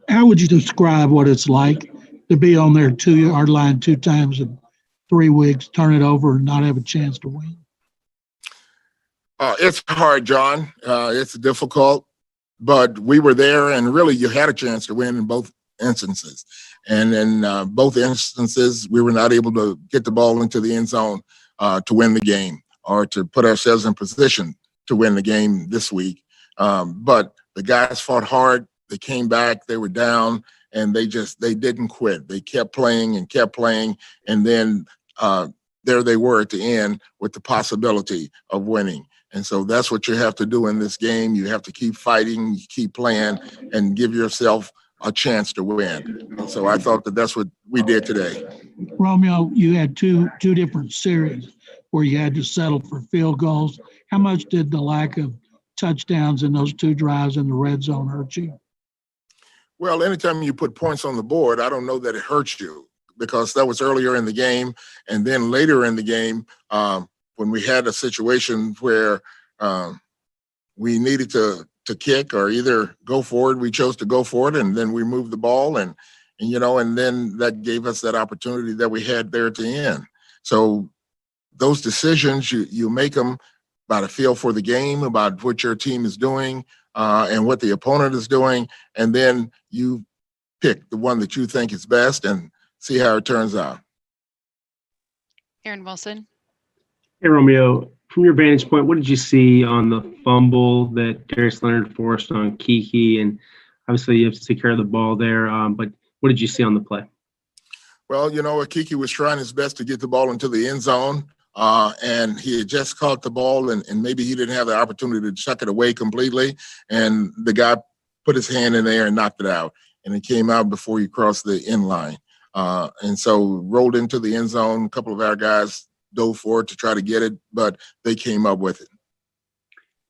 How would you describe what it's like to be on their 2 yard line 2 times in 3 weeks, turn it over, and not have a chance to win? It's hard, John. It's difficult, but we were there, and really, you had a chance to win in both instances. And in both instances, we were not able to get the ball into the end zone to win the game or to put ourselves in position to win the game this week. But the guys fought hard. They came back. They were down, and they didn't quit. They kept playing, and then there they were at the end with the possibility of winning. And so that's what you have to do in this game. You have to keep fighting, you keep playing, and give yourself a chance to win. And so I thought that that's what we did today. Romeo, you had two different series where you had to settle for field goals. How much did the lack of touchdowns in those 2 drives in the red zone hurt you? Well, anytime you put points on the board, I don't know that it hurts you, because that was earlier in the game. And then later in the game, when we had a situation where we needed to kick or either go forward, we chose to go forward, and then we moved the ball, and then that gave us that opportunity that we had there at the end. So those decisions, you make them about a feel for the game, about what your team is doing and what the opponent is doing, and then you pick the one that you think is best and see how it turns out. Aaron Wilson. Hey, Romeo, from your vantage point, what did you see on the fumble that Darius Leonard forced on Kiki? And obviously you have to take care of the ball there, but what did you see on the play? Well, Kiki was trying his best to get the ball into the end zone, and he had just caught the ball, and maybe he didn't have the opportunity to chuck it away completely, and the guy put his hand in there and knocked it out, and it came out before he crossed the end line. And so rolled into the end zone. A couple of our guys dove for it to try to get it, but they came up with it.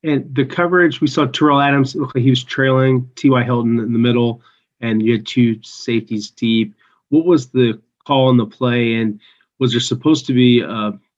And the coverage, we saw Terrell Adams, it looked like he was trailing T.Y. Hilton in the middle, and you had 2 safeties deep. What was the call on the play, and was there supposed to be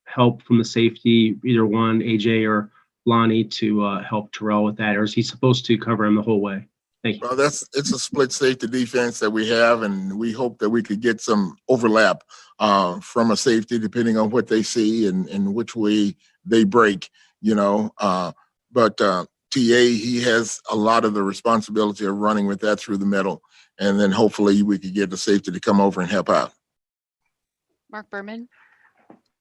help from the safety, either one, AJ or Lonnie, to help Terrell with that, or is he supposed to cover him the whole way? Thank you. Well, it's a split safety defense that we have, and we hope that we could get some overlap from a safety depending on what they see and which way they break, But TA, he has a lot of the responsibility of running with that through the middle, and then hopefully we could get the safety to come over and help out. Mark Berman.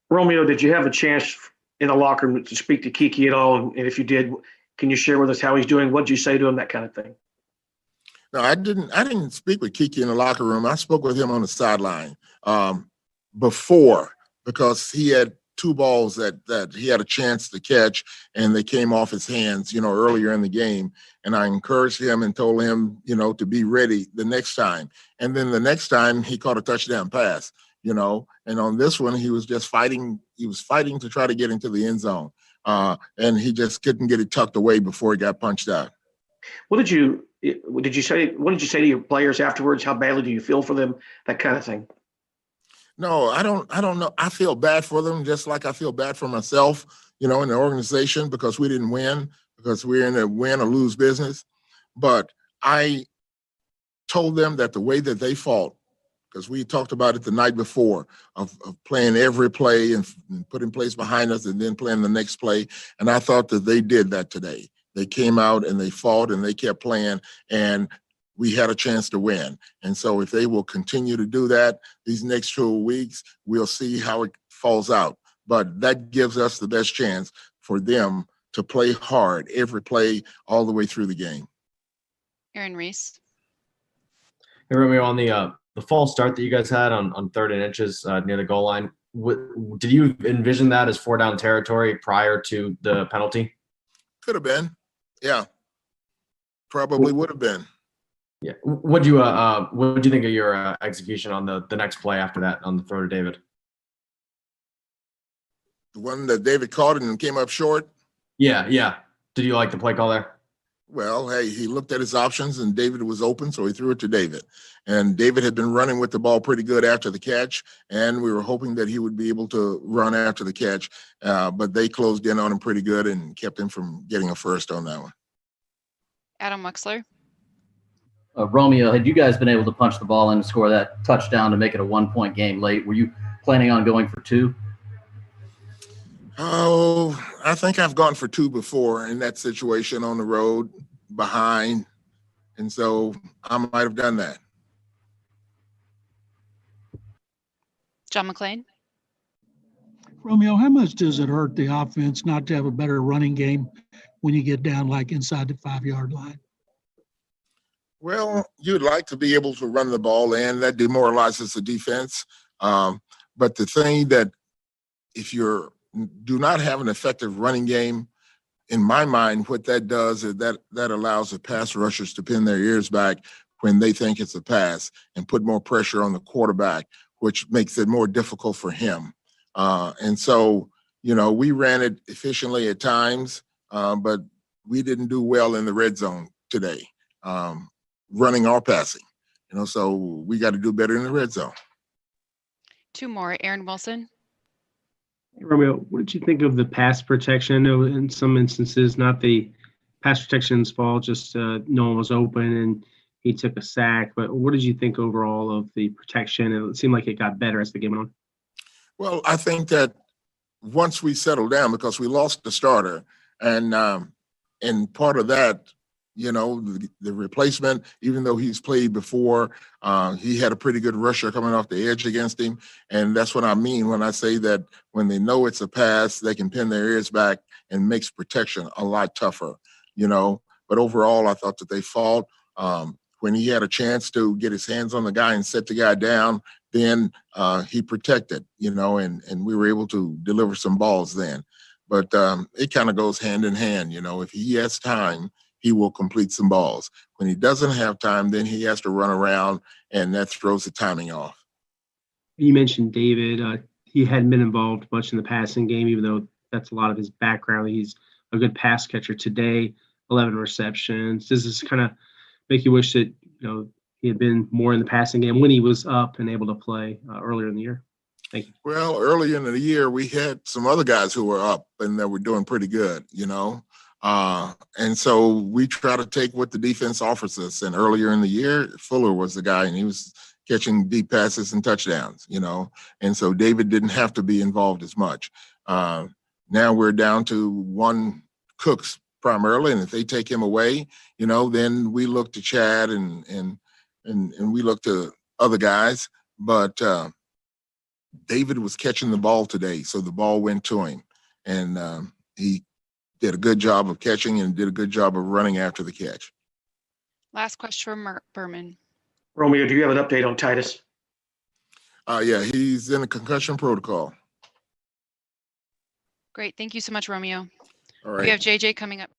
Romeo, did you have a chance in the locker room to speak to Kiki at all? And if you did, can you share with us how he's doing? What did you say to him, that kind of thing? No, I didn't speak with Kiki in the locker room. I spoke with him on the sideline before, because he had 2 balls that he had a chance to catch, and they came off his hands, earlier in the game. And I encouraged him and told him, to be ready the next time. And then the next time he caught a touchdown pass, and on this one, he was just fighting. He was fighting to try to get into the end zone. And he just couldn't get it tucked away before he got punched out. What did you say to your players afterwards? How badly do you feel for them? That kind of thing. No, I don't know. I feel bad for them, just like I feel bad for myself, in the organization, because we didn't win, because we're in a win or lose business. But I told them that the way that they fought, because we talked about it the night before, of playing every play and putting plays behind us and then playing the next play. And I thought that they did that today. They came out and they fought and they kept playing, and we had a chance to win. And so if they will continue to do that these next 2 weeks, we'll see how it falls out. But that gives us the best chance for them to play hard every play all the way through the game. Aaron Reese. Hey, Romeo, on the false start that you guys had on 3rd and inches near the goal line, did you envision that as 4-down territory prior to the penalty? Could have been. Yeah. Probably would have been. Yeah. What do you think of your execution on the next play after that on the throw to David? The one that David caught and came up short? Yeah. Did you like the play call there? Well, hey, he looked at his options and David was open, so he threw it to David. And David had been running with the ball pretty good after the catch, and we were hoping that he would be able to run after the catch, but they closed in on him pretty good and kept him from getting a first on that one. Adam Wexler. Romeo, had you guys been able to punch the ball in and score that touchdown to make it a 1-point game late, were you planning on going for 2? Oh, I think I've gone for 2 before in that situation on the road behind. And so I might have done that. John McClain. Romeo, how much does it hurt the offense not to have a better running game when you get down like inside the 5-yard line? Well, you'd like to be able to run the ball in. That demoralizes the defense. But the thing that if you do not have an effective running game, in my mind, what that does is that allows the pass rushers to pin their ears back when they think it's a pass and put more pressure on the quarterback, which makes it more difficult for him. And so, we ran it efficiently at times, but we didn't do well in the red zone today, running or passing. So we got to do better in the red zone. 2 more. Aaron Wilson. Romeo, what did you think of the pass protection? I know in some instances, not the pass protection's fault, just no one was open and he took a sack. But what did you think overall of the protection? It seemed like it got better as the game went on. Well, I think that once we settled down, because we lost the starter, and part of that, the replacement, even though he's played before, he had a pretty good rusher coming off the edge against him. And that's what I mean when I say that when they know it's a pass, they can pin their ears back and makes protection a lot tougher, But overall, I thought that they fought. When he had a chance to get his hands on the guy and set the guy down, then he protected, and we were able to deliver some balls then. But it kind of goes hand in hand, If he has time, he will complete some balls. When he doesn't have time, then he has to run around, and that throws the timing off. You mentioned David. He hadn't been involved much in the passing game, even though that's a lot of his background. He's a good pass catcher today, 11 receptions. Does this kind of make you wish that he had been more in the passing game when he was up and able to play earlier in the year? Thank you. Well, earlier in the year, we had some other guys who were up and that were doing pretty good, and so we try to take what the defense offers us. And earlier in the year, Fuller was the guy, and he was catching deep passes and touchdowns, And so David didn't have to be involved as much. Now we're down to one Cooks primarily, and if they take him away, then we look to Chad and we look to other guys. But David was catching the ball today, so the ball went to him, and he did a good job of catching and did a good job of running after the catch. Last question from Mark Berman. Romeo, do you have an update on Titus? Yeah, he's in a concussion protocol. Great. Thank you so much, Romeo. All right. We have JJ coming up.